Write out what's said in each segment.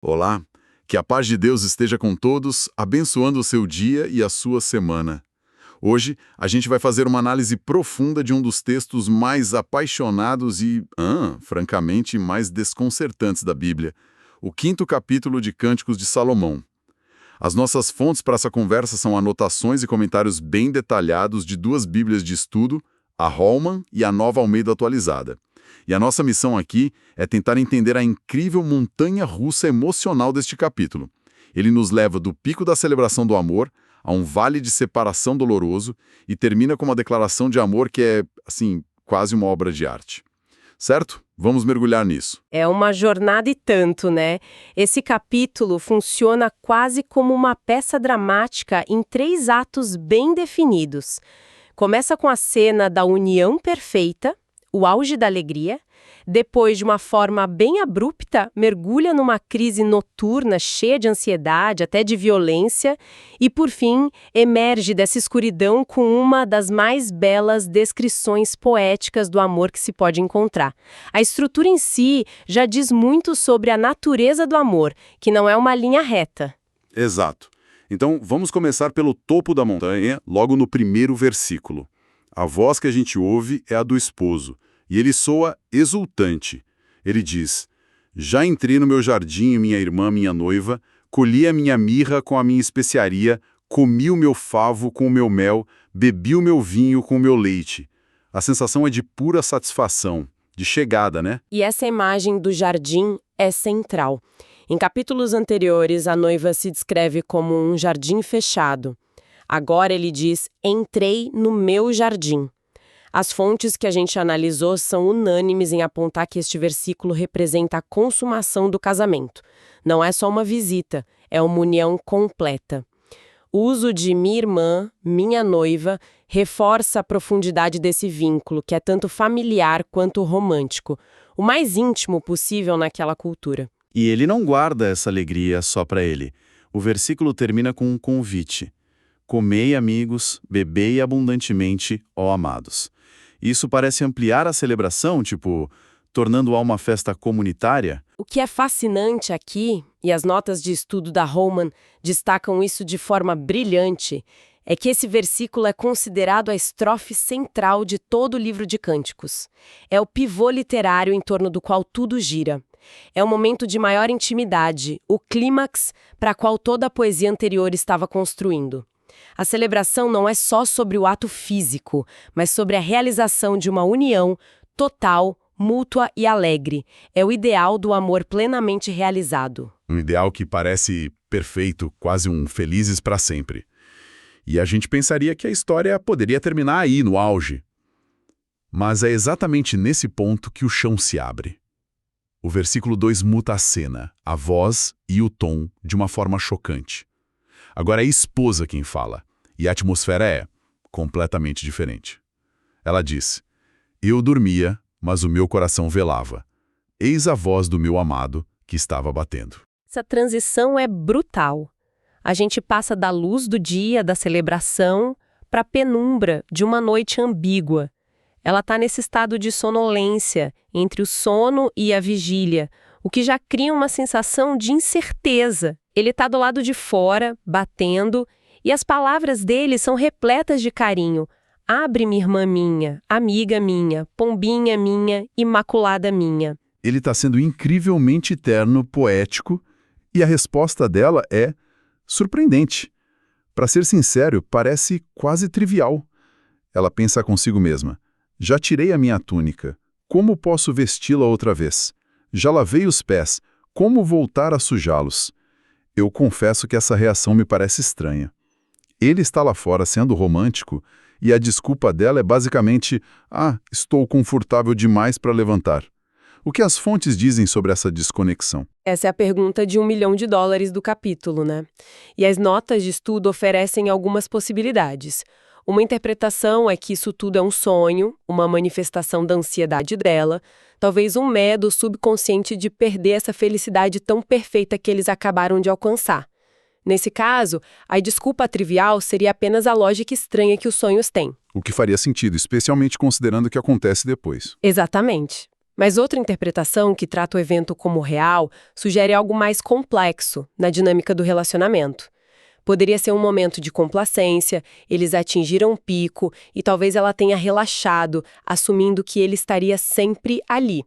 Olá, que a paz de Deus esteja com todos, abençoando o seu dia e a sua semana. Hoje, a gente vai fazer uma análise profunda de um dos textos mais apaixonados e, francamente, mais desconcertantes da Bíblia, o quinto capítulo de Cânticos de Salomão. As nossas fontes para essa conversa são anotações e comentários bem detalhados de duas Bíblias de estudo, a Holman e a Nova Almeida Atualizada. E a nossa missão aqui é tentar entender a incrível montanha-russa emocional deste capítulo. Ele nos leva do pico da celebração do amor a um vale de separação doloroso e termina com uma declaração de amor que é, assim, quase uma obra de arte. Certo? Vamos mergulhar nisso. É uma jornada e tanto, né? Esse capítulo funciona quase como uma peça dramática em 3 atos bem definidos. Começa com a cena da união perfeita, o auge da alegria. Depois, de uma forma bem abrupta, mergulha numa crise noturna cheia de ansiedade, até de violência, e, por fim, emerge dessa escuridão com uma das mais belas descrições poéticas do amor que se pode encontrar. A estrutura em si já diz muito sobre a natureza do amor, que não é uma linha reta. Exato. Então, vamos começar pelo topo da montanha, logo no primeiro versículo. A voz que a gente ouve é a do esposo, e ele soa exultante. Ele diz: "Já entrei no meu jardim, minha irmã, minha noiva, colhi a minha mirra com a minha especiaria, comi o meu favo com o meu mel, bebi o meu vinho com o meu leite." A sensação é de pura satisfação, de chegada, né? E essa imagem do jardim é central. Em capítulos anteriores, a noiva se descreve como um jardim fechado. Agora ele diz: "Entrei no meu jardim." As fontes que a gente analisou são unânimes em apontar que este versículo representa a consumação do casamento. Não é só uma visita, é uma união completa. O uso de minha irmã, minha noiva, reforça a profundidade desse vínculo, que é tanto familiar quanto romântico, o mais íntimo possível naquela cultura. E ele não guarda essa alegria só para ele. O versículo termina com um convite. "Comei, amigos, bebei abundantemente, ó amados." Isso parece ampliar a celebração, tornando-a uma festa comunitária. O que é fascinante aqui, e as notas de estudo da Holman destacam isso de forma brilhante, é que esse versículo é considerado a estrofe central de todo o livro de Cânticos. É o pivô literário em torno do qual tudo gira. É o momento de maior intimidade, o clímax para qual toda a poesia anterior estava construindo. A celebração não é só sobre o ato físico, mas sobre a realização de uma união total, mútua e alegre. É o ideal do amor plenamente realizado. Um ideal que parece perfeito, quase um felizes para sempre. E a gente pensaria que a história poderia terminar aí, no auge. Mas é exatamente nesse ponto que o chão se abre. O versículo 2 muta a cena, a voz e o tom de uma forma chocante. Agora é a esposa quem fala, e a atmosfera é completamente diferente. Ela diz: "Eu dormia, mas o meu coração velava. Eis a voz do meu amado que estava batendo." Essa transição é brutal. A gente passa da luz do dia, da celebração, para a penumbra de uma noite ambígua. Ela está nesse estado de sonolência, entre o sono e a vigília, o que já cria uma sensação de incerteza. Ele está do lado de fora, batendo, e as palavras dele são repletas de carinho. "Abre-me, irmã minha, amiga minha, pombinha minha, imaculada minha." Ele está sendo incrivelmente terno, poético, e a resposta dela é surpreendente. Para ser sincero, parece quase trivial. Ela pensa consigo mesma: "Já tirei a minha túnica, como posso vesti-la outra vez? Já lavei os pés, como voltar a sujá-los?" Eu confesso que essa reação me parece estranha. Ele está lá fora sendo romântico e a desculpa dela é basicamente: estou confortável demais para levantar." O que as fontes dizem sobre essa desconexão? Essa é a pergunta de $1 milhão do capítulo, né? E as notas de estudo oferecem algumas possibilidades. Uma interpretação é que isso tudo é um sonho, uma manifestação da ansiedade dela, talvez um medo subconsciente de perder essa felicidade tão perfeita que eles acabaram de alcançar. Nesse caso, a desculpa trivial seria apenas a lógica estranha que os sonhos têm. O que faria sentido, especialmente considerando o que acontece depois. Exatamente. Mas outra interpretação, que trata o evento como real, sugere algo mais complexo na dinâmica do relacionamento. Poderia ser um momento de complacência, eles atingiram um pico e talvez ela tenha relaxado, assumindo que ele estaria sempre ali.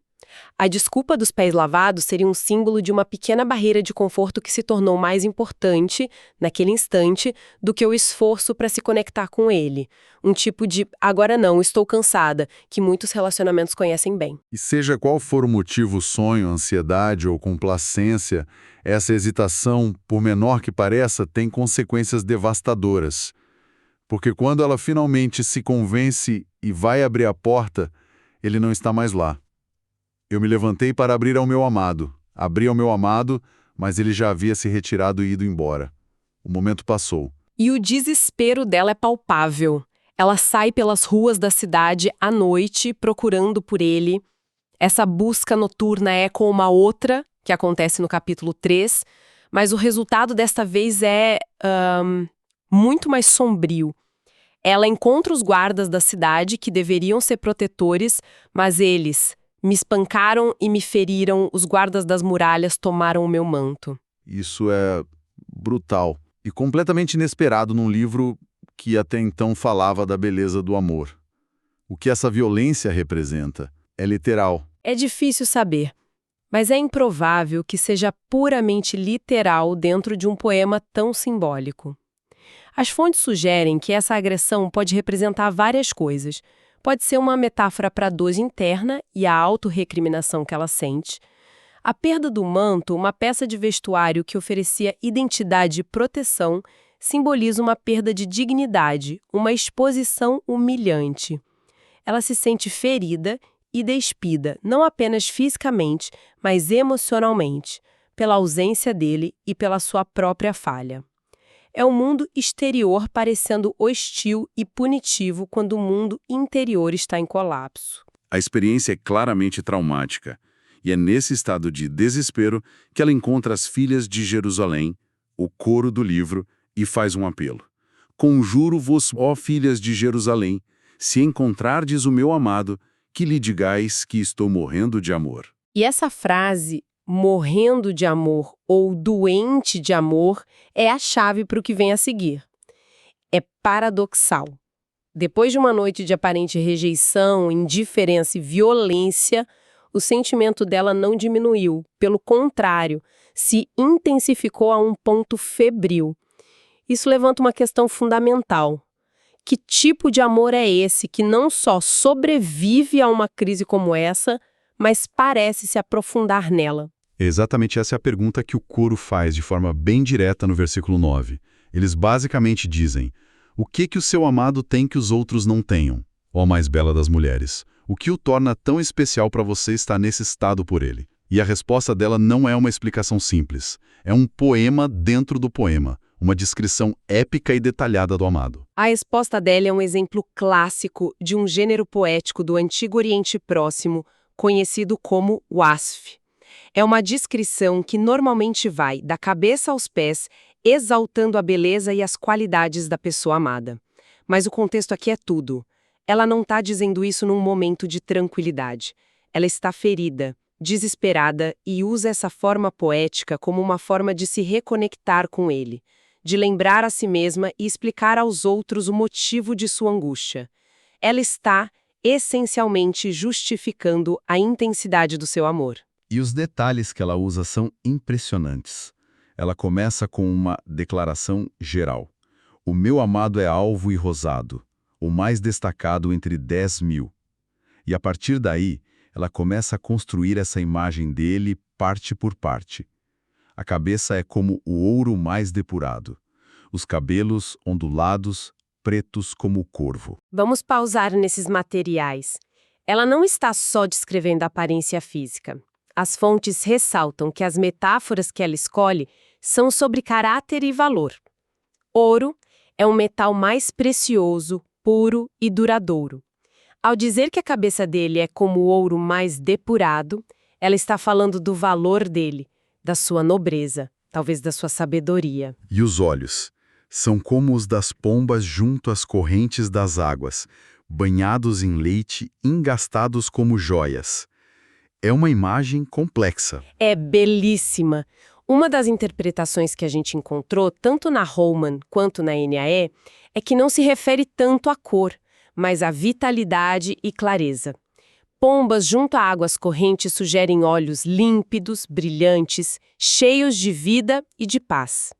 A desculpa dos pés lavados seria um símbolo de uma pequena barreira de conforto que se tornou mais importante, naquele instante, do que o esforço para se conectar com ele. Um tipo de agora não, estou cansada, que muitos relacionamentos conhecem bem. E seja qual for o motivo, sonho, ansiedade ou complacência, essa hesitação, por menor que pareça, tem consequências devastadoras. Porque quando ela finalmente se convence e vai abrir a porta, ele não está mais lá. Eu me levantei para abrir ao meu amado. Abri ao meu amado, mas ele já havia se retirado e ido embora. O momento passou. E o desespero dela é palpável. Ela sai pelas ruas da cidade à noite procurando por ele. Essa busca noturna é com uma outra, que acontece no capítulo 3, mas o resultado desta vez é muito mais sombrio. Ela encontra os guardas da cidade que deveriam ser protetores, mas eles me espancaram e me feriram, os guardas das muralhas tomaram o meu manto. Isso é brutal e completamente inesperado num livro que até então falava da beleza do amor. O que essa violência representa é literal. É difícil saber, mas é improvável que seja puramente literal dentro de um poema tão simbólico. As fontes sugerem que essa agressão pode representar várias coisas. Pode ser uma metáfora para a dor interna e a autorrecriminação que ela sente. A perda do manto, uma peça de vestuário que oferecia identidade e proteção, simboliza uma perda de dignidade, uma exposição humilhante. Ela se sente ferida e despida, não apenas fisicamente, mas emocionalmente, pela ausência dele e pela sua própria falha. É o mundo exterior parecendo hostil e punitivo quando o mundo interior está em colapso. A experiência é claramente traumática, e é nesse estado de desespero que ela encontra as filhas de Jerusalém, o coro do livro, e faz um apelo. Conjuro-vos, ó filhas de Jerusalém, se encontrardes o meu amado, que lhe digais que estou morrendo de amor. E essa frase, morrendo de amor ou doente de amor, é a chave para o que vem a seguir. É paradoxal. Depois de uma noite de aparente rejeição, indiferença e violência, o sentimento dela não diminuiu. Pelo contrário, se intensificou a um ponto febril. Isso levanta uma questão fundamental. Que tipo de amor é esse que não só sobrevive a uma crise como essa, mas parece se aprofundar nela? Exatamente essa é a pergunta que o coro faz de forma bem direta no versículo 9. Eles basicamente dizem: o que o seu amado tem que os outros não tenham, ó mais bela das mulheres? O que o torna tão especial para você estar nesse estado por ele? E a resposta dela não é uma explicação simples. É um poema dentro do poema, uma descrição épica e detalhada do amado. A resposta dela é um exemplo clássico de um gênero poético do Antigo Oriente Próximo, conhecido como wasf. É uma descrição que normalmente vai da cabeça aos pés, exaltando a beleza e as qualidades da pessoa amada. Mas o contexto aqui é tudo. Ela não está dizendo isso num momento de tranquilidade. Ela está ferida, desesperada e usa essa forma poética como uma forma de se reconectar com ele, de lembrar a si mesma e explicar aos outros o motivo de sua angústia. Ela está, essencialmente, justificando a intensidade do seu amor. E os detalhes que ela usa são impressionantes. Ela começa com uma declaração geral. O meu amado é alvo e rosado, o mais destacado entre 10.000. E a partir daí, ela começa a construir essa imagem dele parte por parte. A cabeça é como o ouro mais depurado. Os cabelos ondulados, pretos como o corvo. Vamos pausar nesses materiais. Ela não está só descrevendo a aparência física. As fontes ressaltam que as metáforas que ela escolhe são sobre caráter e valor. Ouro é um metal mais precioso, puro e duradouro. Ao dizer que a cabeça dele é como o ouro mais depurado, ela está falando do valor dele, da sua nobreza, talvez da sua sabedoria. E os olhos são como os das pombas junto às correntes das águas, banhados em leite, engastados como joias. É uma imagem complexa. É belíssima. Uma das interpretações que a gente encontrou, tanto na Holman quanto na NAE, é que não se refere tanto à cor, mas à vitalidade e clareza. Pombas junto a águas correntes sugerem olhos límpidos, brilhantes, cheios de vida e de paz.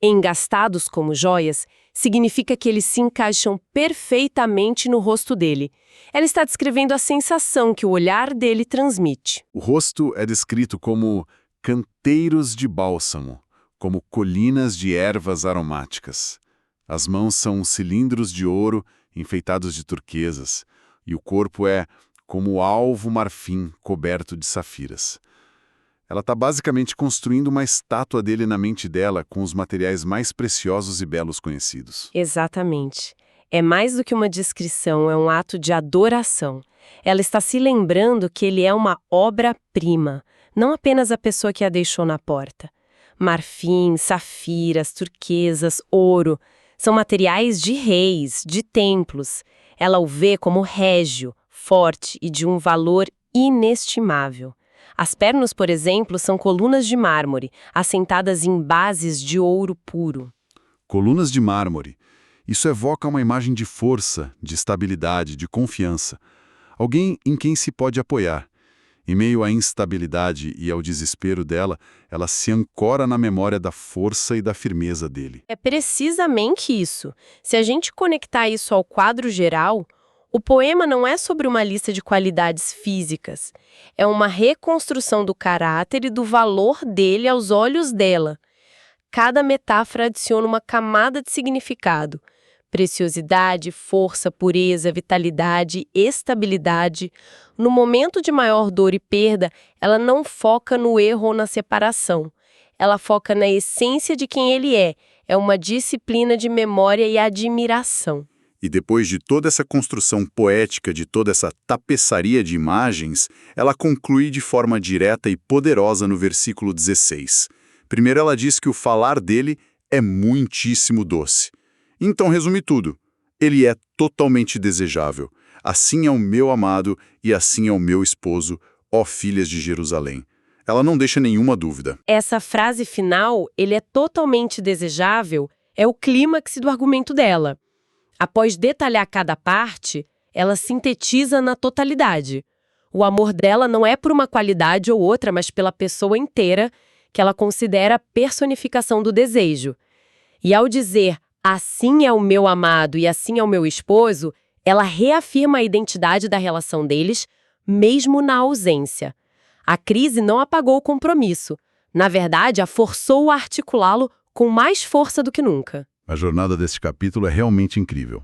Engastados como joias, significa que eles se encaixam perfeitamente no rosto dele. Ela está descrevendo a sensação que o olhar dele transmite. O rosto é descrito como canteiros de bálsamo, como colinas de ervas aromáticas. As mãos são cilindros de ouro enfeitados de turquesas, e o corpo é como alvo marfim coberto de safiras. Ela está basicamente construindo uma estátua dele na mente dela com os materiais mais preciosos e belos conhecidos. Exatamente. É mais do que uma descrição, é um ato de adoração. Ela está se lembrando que ele é uma obra-prima, não apenas a pessoa que a deixou na porta. Marfim, safiras, turquesas, ouro, são materiais de reis, de templos. Ela o vê como régio, forte e de um valor inestimável. As pernas, por exemplo, são colunas de mármore, assentadas em bases de ouro puro. Colunas de mármore. Isso evoca uma imagem de força, de estabilidade, de confiança. Alguém em quem se pode apoiar. Em meio à instabilidade e ao desespero dela, ela se ancora na memória da força e da firmeza dele. É precisamente isso. Se a gente conectar isso ao quadro geral, o poema não é sobre uma lista de qualidades físicas. É uma reconstrução do caráter e do valor dele aos olhos dela. Cada metáfora adiciona uma camada de significado. Preciosidade, força, pureza, vitalidade, estabilidade. No momento de maior dor e perda, ela não foca no erro ou na separação. Ela foca na essência de quem ele é. É uma disciplina de memória e admiração. E depois de toda essa construção poética, de toda essa tapeçaria de imagens, ela conclui de forma direta e poderosa no versículo 16. Primeiro ela diz que o falar dele é muitíssimo doce. Então resume tudo. Ele é totalmente desejável. Assim é o meu amado e assim é o meu esposo, ó filhas de Jerusalém. Ela não deixa nenhuma dúvida. Essa frase final, ele é totalmente desejável, é o clímax do argumento dela. Após detalhar cada parte, ela sintetiza na totalidade. O amor dela não é por uma qualidade ou outra, mas pela pessoa inteira, que ela considera a personificação do desejo. E ao dizer, assim é o meu amado e assim é o meu esposo, ela reafirma a identidade da relação deles, mesmo na ausência. A crise não apagou o compromisso. Na verdade, a forçou a articulá-lo com mais força do que nunca. A jornada deste capítulo é realmente incrível.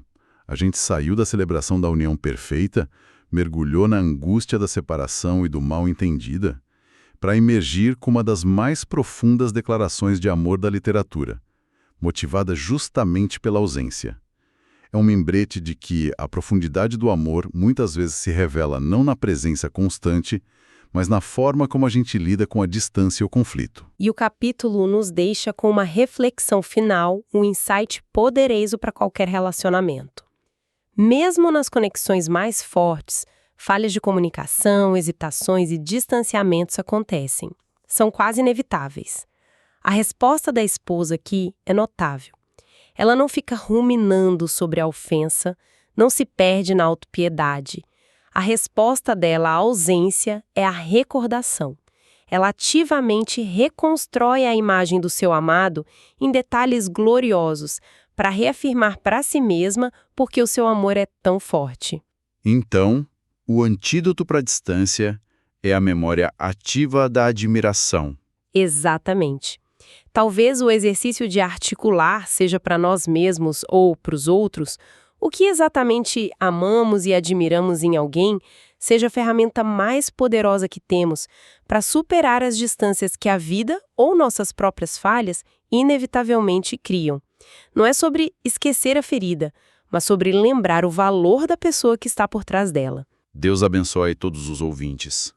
A gente saiu da celebração da união perfeita, mergulhou na angústia da separação e do mal-entendida, para emergir com uma das mais profundas declarações de amor da literatura, motivada justamente pela ausência. É um membrete de que a profundidade do amor muitas vezes se revela não na presença constante, mas na forma como a gente lida com a distância e o conflito. E o capítulo nos deixa com uma reflexão final, um insight poderoso para qualquer relacionamento. Mesmo nas conexões mais fortes, falhas de comunicação, hesitações e distanciamentos acontecem. São quase inevitáveis. A resposta da esposa aqui é notável. Ela não fica ruminando sobre a ofensa, não se perde na autopiedade. A resposta dela à ausência é a recordação. Ela ativamente reconstrói a imagem do seu amado em detalhes gloriosos para reafirmar para si mesma porque o seu amor é tão forte. Então, o antídoto para a distância é a memória ativa da admiração. Exatamente. Talvez o exercício de articular seja para nós mesmos ou para os outros o que exatamente amamos e admiramos em alguém seja a ferramenta mais poderosa que temos para superar as distâncias que a vida ou nossas próprias falhas inevitavelmente criam. Não é sobre esquecer a ferida, mas sobre lembrar o valor da pessoa que está por trás dela. Deus abençoe todos os ouvintes.